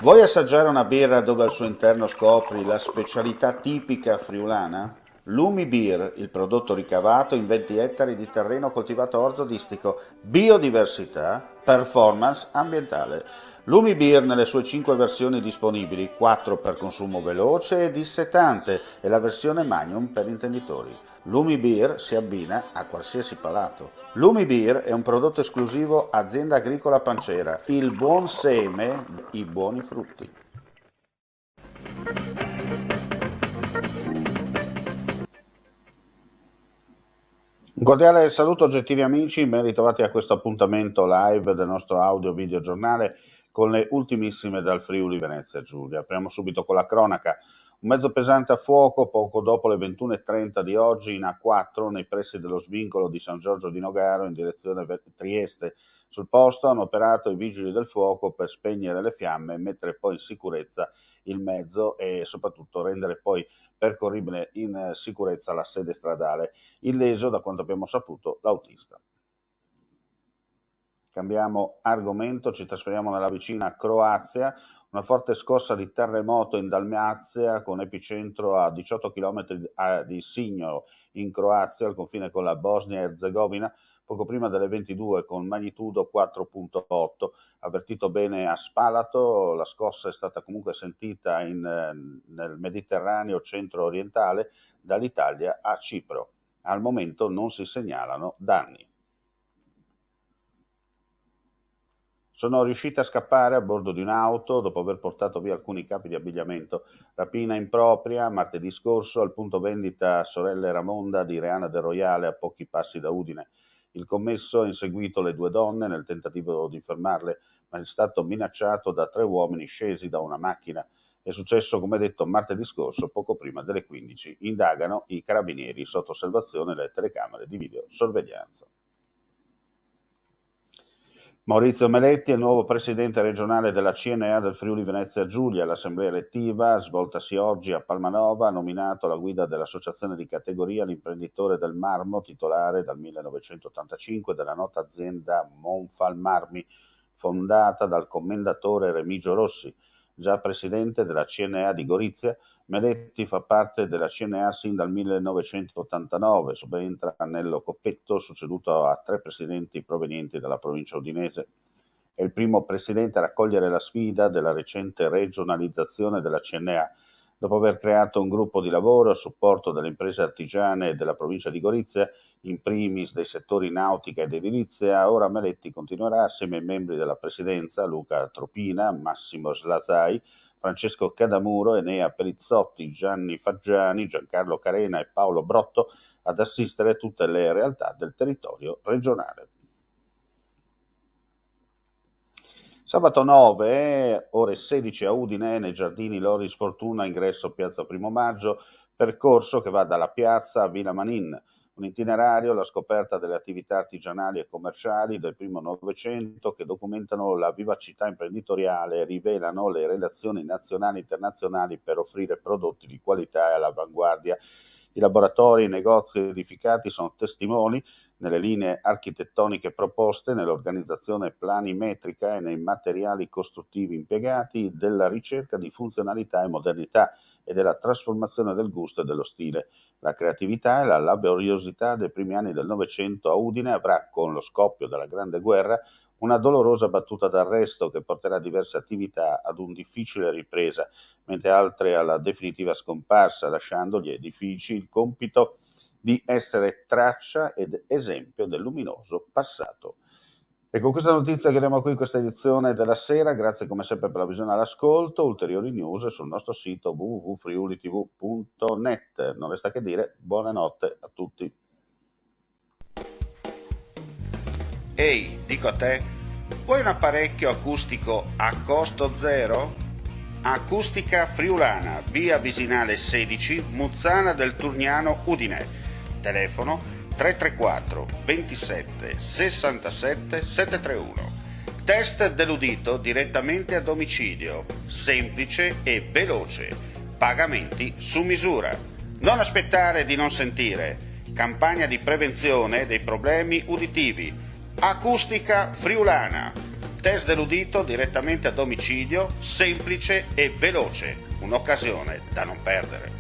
Vuoi assaggiare una birra dove al suo interno scopri la specialità tipica friulana? Lumi Beer, il prodotto ricavato in 20 ettari di terreno coltivato orzodistico, biodiversità, performance ambientale. Lumi Beer nelle sue 5 versioni disponibili, 4 per consumo veloce e dissetante e la versione Magnum per intenditori. Lumi Beer si abbina a qualsiasi palato. Lumi Beer è un prodotto esclusivo Azienda Agricola Pancera, il buon seme, i buoni frutti. Un cordiale saluto gentili amici, ben ritrovati a questo appuntamento live del nostro audio video giornale con le ultimissime dal Friuli Venezia Giulia. Apriamo subito con la cronaca. Un mezzo pesante a fuoco poco dopo le 21:30 di oggi in A4 nei pressi dello svincolo di San Giorgio di Nogaro in direzione Trieste. Sul posto hanno operato i vigili del fuoco per spegnere le fiamme e mettere poi in sicurezza il mezzo e soprattutto rendere poi percorribile in sicurezza la sede stradale. Illeso, da quanto abbiamo saputo, l'autista. Cambiamo argomento, ci trasferiamo nella vicina Croazia. Una forte scossa di terremoto in Dalmazia con epicentro a 18 km di Signo in Croazia, al confine con la Bosnia e Erzegovina, poco prima delle 22 con magnitudo 4.8. Avvertito bene a Spalato, la scossa è stata comunque sentita nel Mediterraneo centro-orientale dall'Italia a Cipro. Al momento non si segnalano danni. Sono riusciti a scappare a bordo di un'auto dopo aver portato via alcuni capi di abbigliamento. Rapina impropria martedì scorso al punto vendita Sorelle Ramonda di Reana del Royale a pochi passi da Udine. Il commesso ha inseguito le due donne nel tentativo di fermarle, ma è stato minacciato da 3 uomini scesi da una macchina. È successo, come detto, martedì scorso, poco prima delle 15. Indagano i carabinieri sotto osservazione le telecamere di videosorveglianza. Maurizio Meletti è il nuovo presidente regionale della CNA del Friuli Venezia Giulia. L'assemblea elettiva, svoltasi oggi a Palmanova, ha nominato alla guida dell'associazione di categoria l'imprenditore del marmo, titolare dal 1985 della nota azienda Monfalmarmi, fondata dal commendatore Remigio Rossi. Già presidente della CNA di Gorizia, Meletti fa parte della CNA sin dal 1989, subentra Annello Coppetto, succeduto a 3 presidenti provenienti dalla provincia udinese. È il primo presidente a raccogliere la sfida della recente regionalizzazione della CNA. Dopo aver creato un gruppo di lavoro a supporto delle imprese artigiane della provincia di Gorizia, in primis dei settori nautica ed edilizia, ora Meletti continuerà assieme ai membri della presidenza Luca Tropina, Massimo Slazai, Francesco Cadamuro, Enea Pelizzotti, Gianni Faggiani, Giancarlo Carena e Paolo Brotto ad assistere tutte le realtà del territorio regionale. Sabato 9, ore 16 a Udine, nei giardini Loris Fortuna, ingresso piazza Primo Maggio, percorso che va dalla piazza a Villa Manin. Un itinerario alla scoperta delle attività artigianali e commerciali del primo Novecento che documentano la vivacità imprenditoriale e rivelano le relazioni nazionali e internazionali per offrire prodotti di qualità e all'avanguardia. I laboratori e i negozi edificati sono testimoni nelle linee architettoniche proposte, nell'organizzazione planimetrica e nei materiali costruttivi impiegati, della ricerca di funzionalità e modernità e della trasformazione del gusto e dello stile. La creatività e la laboriosità dei primi anni del Novecento a Udine avrà, con lo scoppio della Grande Guerra, una dolorosa battuta d'arresto che porterà diverse attività ad un difficile ripresa, mentre altre alla definitiva scomparsa, lasciando gli edifici il compito di essere traccia ed esempio del luminoso passato. E con questa notizia chiudiamo qui questa edizione della sera, grazie come sempre per la visione e l'ascolto, ulteriori news sul nostro sito www.friulitv.net. Non resta che dire, buonanotte a tutti. Ehi, dico a te, vuoi un apparecchio acustico a costo zero? Acustica Friulana, via Visinale 16, Muzzana del Turniano, Udine. Telefono 334 27 67 731. Test dell'udito direttamente a domicilio, semplice e veloce. Pagamenti su misura. Non aspettare di non sentire. Campagna di prevenzione dei problemi uditivi. Acustica Friulana. Test dell'udito direttamente a domicilio, semplice e veloce, un'occasione da non perdere.